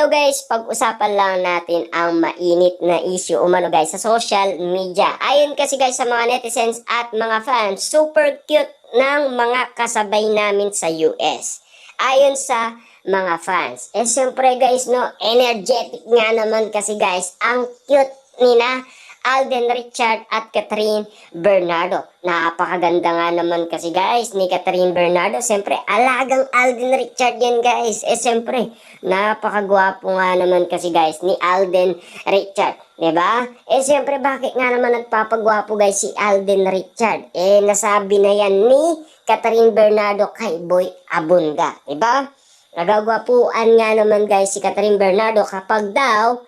Hello guys, pag-usapan lang natin ang mainit na issue guys sa social media. Ayon kasi guys sa mga netizens at mga fans, super cute ng mga kasabay namin sa US. Ayon sa mga fans. Siyempre guys, no, energetic nga naman kasi guys, ang cute nina Alden Richard at Catherine Bernardo. Napakaganda nga naman kasi guys ni Catherine Bernardo. Siyempre, alagang Alden Richard yan guys. Siyempre, napakagwapo nga naman kasi guys ni Alden Richard. Diba? Siyempre, bakit nga naman nagpapagwapo guys si Alden Richard? Nasabi na yan ni Catherine Bernardo kay Boy Abunda. Diba? Nagagwapuan nga naman guys si Catherine Bernardo kapag daw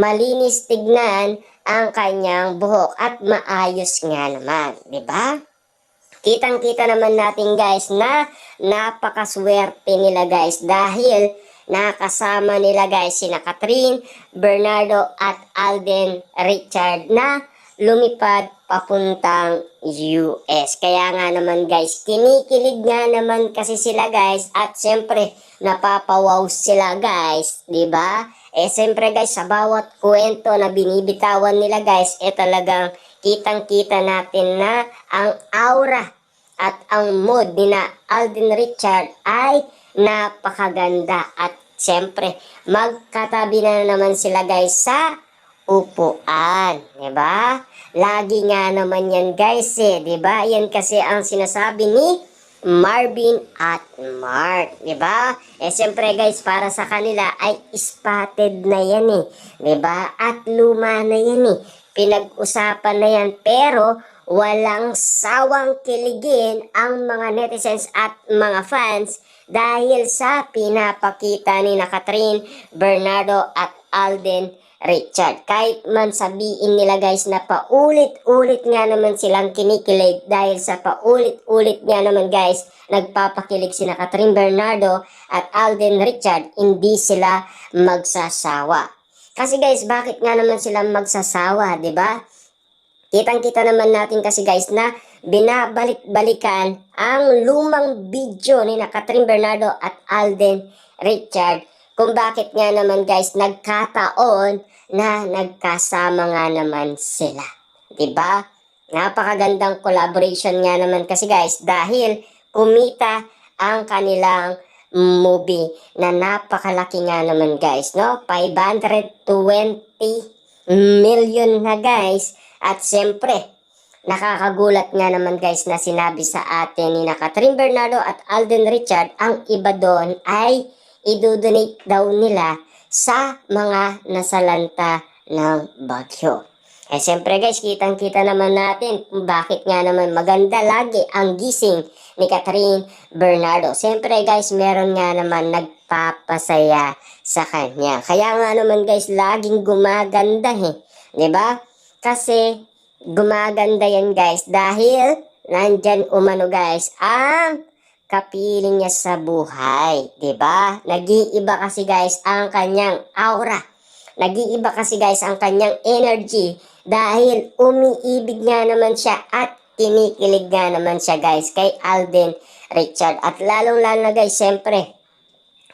malinis tignan ang kanyang buhok at maayos nga naman, di ba? Kitang-kita naman natin guys na napakaswerte nila guys dahil nakasama nila guys sina Catherine Bernardo at Alden Richard na lumipad papuntang US. Kaya nga naman guys, kinikilig nga naman kasi sila guys at siyempre napapawaw sila guys, di ba? Siyempre guys, sa bawat kwento na binibitawan nila guys, talagang kitang-kita natin na ang aura at ang mood ni na Alden Richard ay napakaganda. At siyempre, magkatabi na naman sila guys sa upuan, di ba? Lagi nga naman yan guys di ba? Yan kasi ang sinasabi ni Marvin at Mark, di ba? Siyempre guys, para sa kanila ay spotted na yan di ba? At luma na yan pinag-usapan na yan, pero walang sawang kiligin ang mga netizens at mga fans dahil sa pinapakita ni na Catherine Bernardo at Alden Richard. Kahit man sabihin nila guys na paulit-ulit nga naman silang kinikilig dahil sa paulit-ulit nga naman guys nagpapakilig sina Catherine Bernardo at Alden Richard, hindi sila magsasawa. Kasi guys, bakit nga naman sila magsasawa, di ba? Kitang-kita naman natin kasi guys na binabalik-balikan ang lumang video ni na Catherine Bernardo at Alden Richard kung bakit nga naman guys nagkataon na nagkasama nga naman sila. Diba? Napakagandang collaboration nga naman kasi guys dahil kumita ang kanilang movie na napakalaki nga naman guys, no? 520 million na guys. At siyempre, nakakagulat nga naman guys na sinabi sa atin ni na Catherine Bernardo at Alden Richard, ang iba doon ay idodonate daw nila sa mga nasalanta ng bagyo. Siyempre guys, kitang-kita naman natin kung bakit nga naman maganda lagi ang gising ni Catherine Bernardo. Siyempre guys, meron nga naman nagpapasaya sa kanya. Kaya nga naman guys, laging gumaganda diba? Kasi gumaganda yan guys dahil nandyan umano guys ang kapiling niya sa buhay, diba? Nag-iiba kasi guys ang kanyang aura. Nag-iiba kasi guys ang kanyang energy dahil umiibig nga naman siya at kinikilig nga naman siya guys kay Alden Richard. At lalong-lalo na guys, siyempre,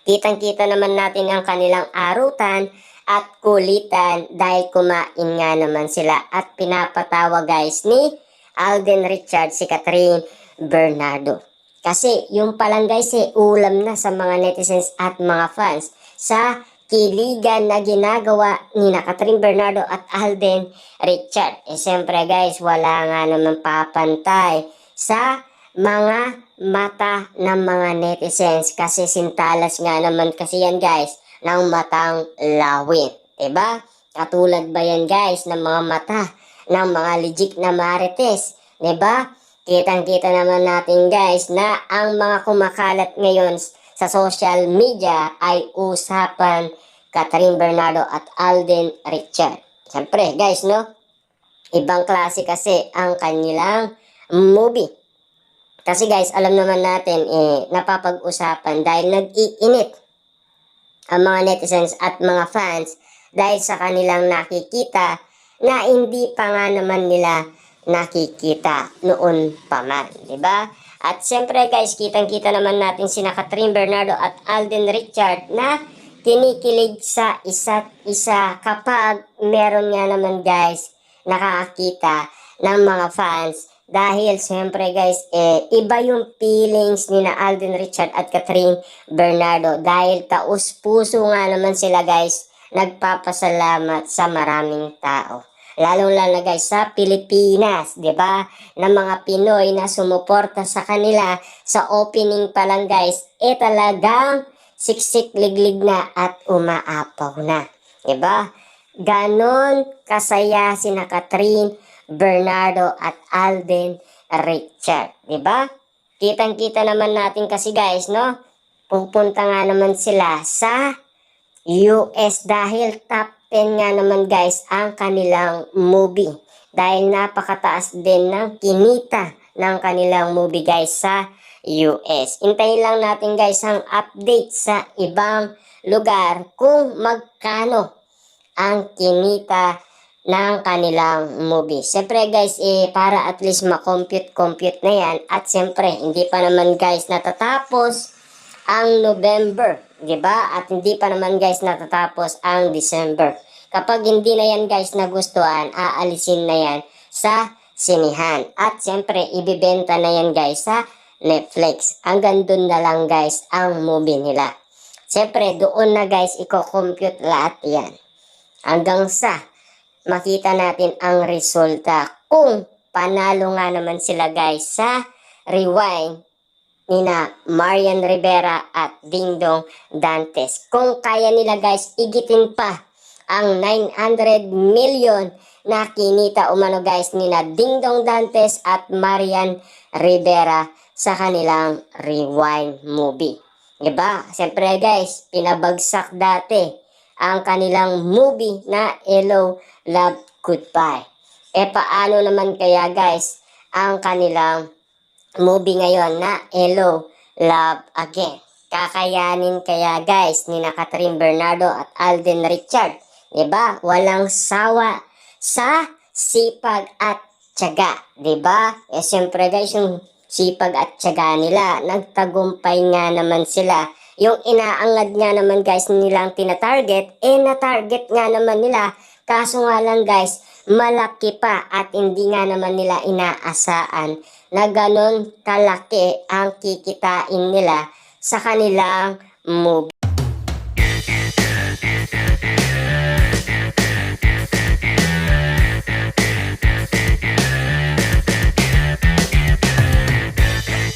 kitang-kita naman natin ang kanilang arutan at kulitan dahil kumain nga naman sila at pinapatawa guys ni Alden Richard si Catherine Bernardo. Kasi yung palang guys ulam na sa mga netizens at mga fans sa kiligan na ginagawa ni na Catherine Bernardo at Alden Richard. Siyempre guys, wala nga naman papantay sa mga mata ng mga netizens kasi sintalas nga naman kasi yan guys ng matang lawit, diba? Katulad ba yan guys ng mga mata ng mga legit na marites, diba? Kitang-kita naman natin guys na ang mga kumakalat ngayon sa social media ay usapan Catherine Bernardo at Alden Richard. Siyempre guys, no? Ibang klase kasi ang kanilang movie. Kasi guys, alam naman natin napapag-usapan dahil nag-iinit ang mga netizens at mga fans dahil sa kanilang nakikita na hindi pa nga naman nila nakikita noon pa man, di ba? At siyempre guys, kitang-kita naman natin sina Catherine Bernardo at Alden Richard na kinikilig sa isa't isa kapag meron nga naman guys nakakakita ng mga fans. Dahil siyempre guys, iba yung feelings ni na Alden Richard at Catherine Bernardo. Dahil taus-puso nga naman sila guys, nagpapasalamat sa maraming tao. Lalong-lalo na guys sa Pilipinas, 'di ba? Na mga Pinoy na sumuporta sa kanila sa opening pa lang guys, talagang siksik liglig na at umaapaw na. 'Di ba? Ganon kasaya sina Catherine Bernardo at Alden Richard, 'di ba? Kitang-kita naman natin kasi guys, no? Pupunta nga naman sila sa US dahil top 10 nga naman guys ang kanilang movie. Dahil napakataas din ng kinita ng kanilang movie guys sa US. Hintayin lang natin guys ang update sa ibang lugar kung magkano ang kinita ng kanilang movie. Siyempre guys, para at least ma-compute na yan. At siyempre, hindi pa naman guys natatapos ang November, di ba? At hindi pa naman guys natatapos ang December. Kapag hindi na yan guys nagustuhan, aalisin na yan sa sinihan. At siyempre, ibibenta na yan guys sa Netflix. Hanggang dun na lang guys ang movie nila. Siyempre, doon na guys i-compute lahat yan. Hanggang sa makita natin ang resulta kung panalo nga naman sila guys sa rewind nina Marian Rivera at Dingdong Dantes. Kung kaya nila guys igitin pa ang 900 million na kinita umano guys nina Dingdong Dantes at Marian Rivera sa kanilang rewind movie. Diba? Siyempre guys, pinabagsak dati ang kanilang movie na Hello, Love, Goodbye. Paano naman kaya guys ang kanilang movie ngayon na Hello, Love Again? Kakayanin kaya guys ni na Catherine Bernardo at Alden Richard? Diba? Walang sawa sa sipag at tiyaga. Diba? Siyempre guys, yung sipag at tiyaga nila, nagtagumpay nga naman sila. Yung inaangad nga naman guys nilang tina-target, na-target nga naman nila. Kaso nga lang guys, malaki pa at hindi nga naman nila inaasaan na ganon kalaki ang kikitain nila sa kanilang movie.